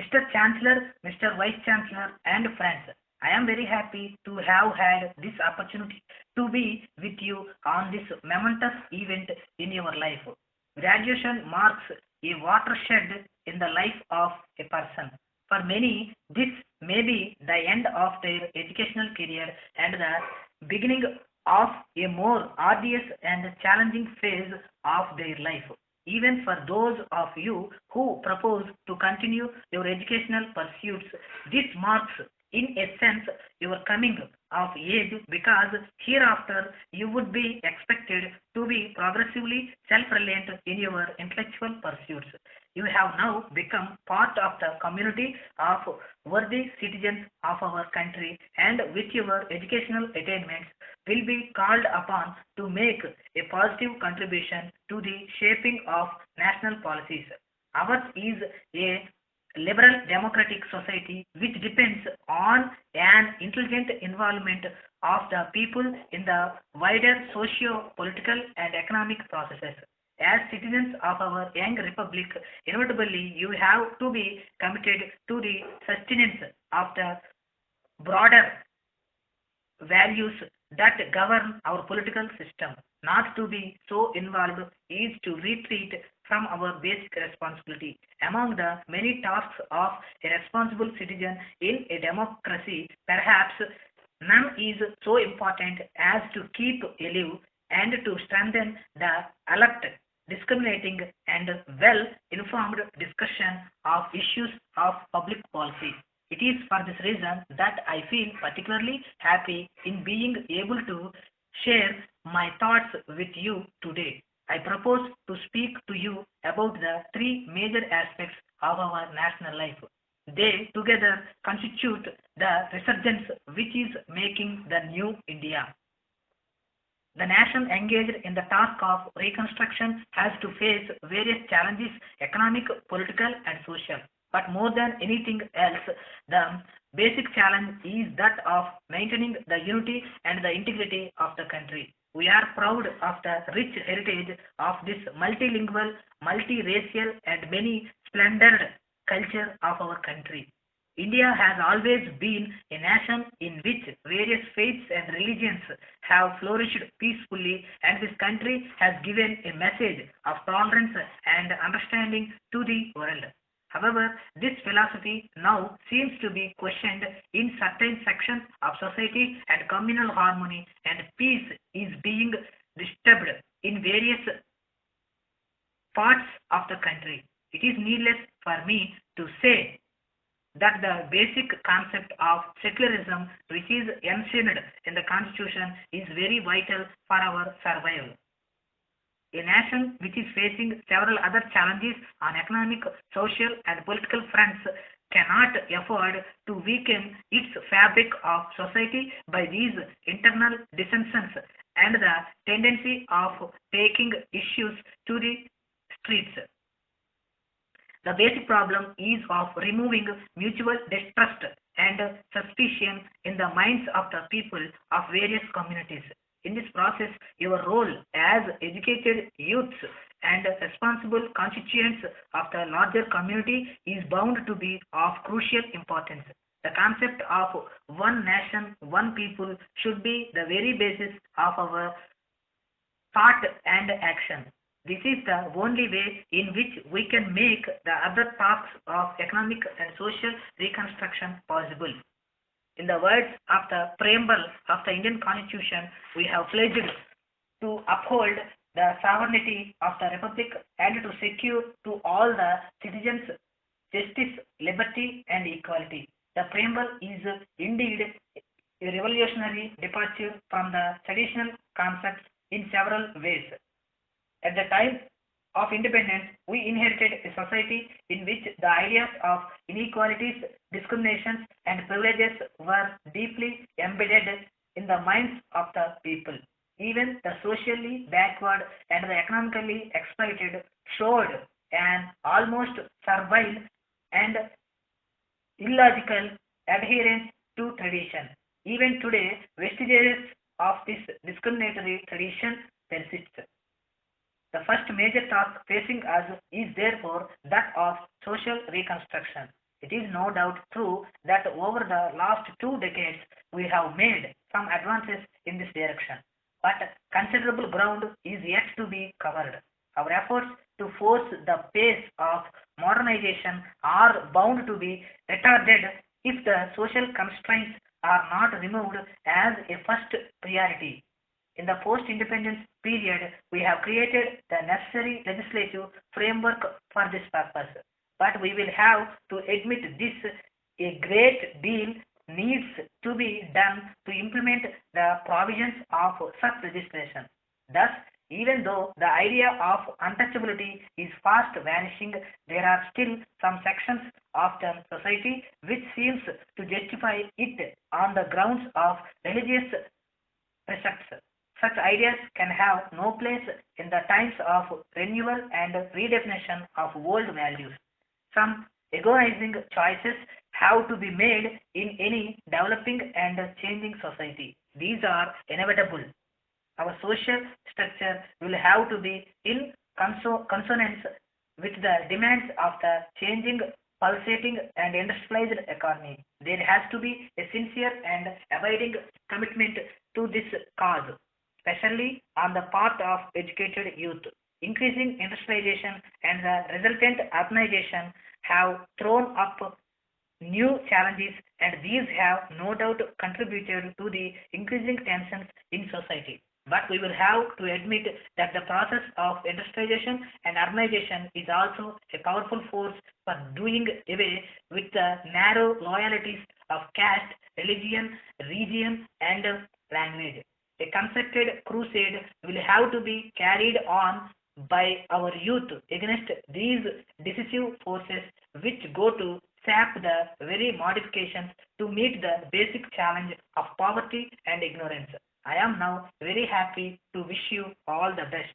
Mr. Chancellor, Mr. Vice Chancellor, and friends, I am very happy to have had this opportunity to be with you on this momentous event in your life. Graduation marks a watershed in the life of a person. For many, this may be the end of their educational career and the beginning of a more arduous and challenging phase of their life. Even for those of you who propose to continue your educational pursuits, this marks, in a sense, your coming of age because hereafter you would be expected to be progressively self-reliant in your intellectual pursuits. You have now become part of the community of worthy citizens of our country, and with your educational attainments will be called upon to make a positive contribution to the shaping of national policies. Ours is a liberal democratic society which depends on an intelligent involvement of the people in the wider socio-political and economic processes. As citizens of our young republic, inevitably you have to be committed to the sustenance of the broader values that govern our political system. Not to be so involved is to retreat from our basic responsibility. Among the many tasks of a responsible citizen in a democracy, perhaps none is so important as to keep alive and to strengthen the alert, discriminating, and well informed discussion of issues of public policy. It is for this reason that I feel particularly happy in being able to share my thoughts with you today. I propose to speak to you about the three major aspects of our national life. They together constitute the resurgence which is making the new India. The nation engaged in the task of reconstruction has to face various challenges economic, political, and social. But more than anything else, the basic challenge is that of maintaining the unity and the integrity of the country. We are proud of the rich heritage of this multilingual, multiracial, and many splendid culture of our country. India has always been a nation in which various faiths and religions have flourished peacefully, and this country has given a message of tolerance and understanding to the world. However, this philosophy now seems to be questioned in certain sections of society, and communal harmony and peace is being disturbed in various parts of the country. It is needless for me to say that the basic concept of secularism, which is enshrined in the Constitution, is very vital for our survival. A nation which is facing several other challenges on economic, social, and political fronts cannot afford to weaken its fabric of society by these internal dissensions and the tendency of taking issues to the streets. The basic problem is of removing mutual distrust and suspicion in the minds of the people of various communities. In this process, your role as educated youths and responsible constituents of the larger community is bound to be of crucial importance. The concept of one nation, one people should be the very basis of our thought and action. This is the only way in which we can make the other tasks of economic and social reconstruction possible. In the words of the preamble of the Indian Constitution, we have pledged to uphold the sovereignty of the Republic and to secure to all the citizens justice, liberty, and equality. The preamble is indeed a revolutionary departure from the traditional concepts in several ways. At the time of independence, we inherited a society in which the ideas of inequalities, discriminations, and privileges were deeply embedded in the minds of the people. Even the socially backward and the economically exploited showed an almost servile and illogical adherence to tradition. Even today, vestiges of this discriminatory tradition persist. The first major task facing us is therefore that of social reconstruction. It is no doubt true that over the last 2 decades we have made some advances in this direction, but considerable ground is yet to be covered. Our efforts to force the pace of modernization are bound to be retarded if the social constraints are not removed as a first priority. In the post-independence period, we have created the necessary legislative framework for this purpose. But we will have to admit this a great deal needs to be done to implement the provisions of such legislation. Thus, even though the idea of untouchability is fast vanishing, there are still some sections of the society which seems to justify it on the grounds of religious precepts. Such ideas can have no place in the times of renewal and redefinition of old values. Some agonizing choices have to be made in any developing and changing society. These are inevitable. Our social structure will have to be in consonance with the demands of the changing, pulsating, and industrialized economy. There has to be a sincere and abiding commitment to this cause, especially on the part of educated youth. Increasing industrialization and the resultant urbanization have thrown up new challenges, and these have no doubt contributed to the increasing tensions in society. But we will have to admit that the process of industrialization and urbanization is also a powerful force for doing away with the narrow loyalties of caste, religion, region, and language. A concerted crusade will have to be carried on by our youth against these decisive forces which go to sap the very modifications to meet the basic challenge of poverty and ignorance. I am now very happy to wish you all the best.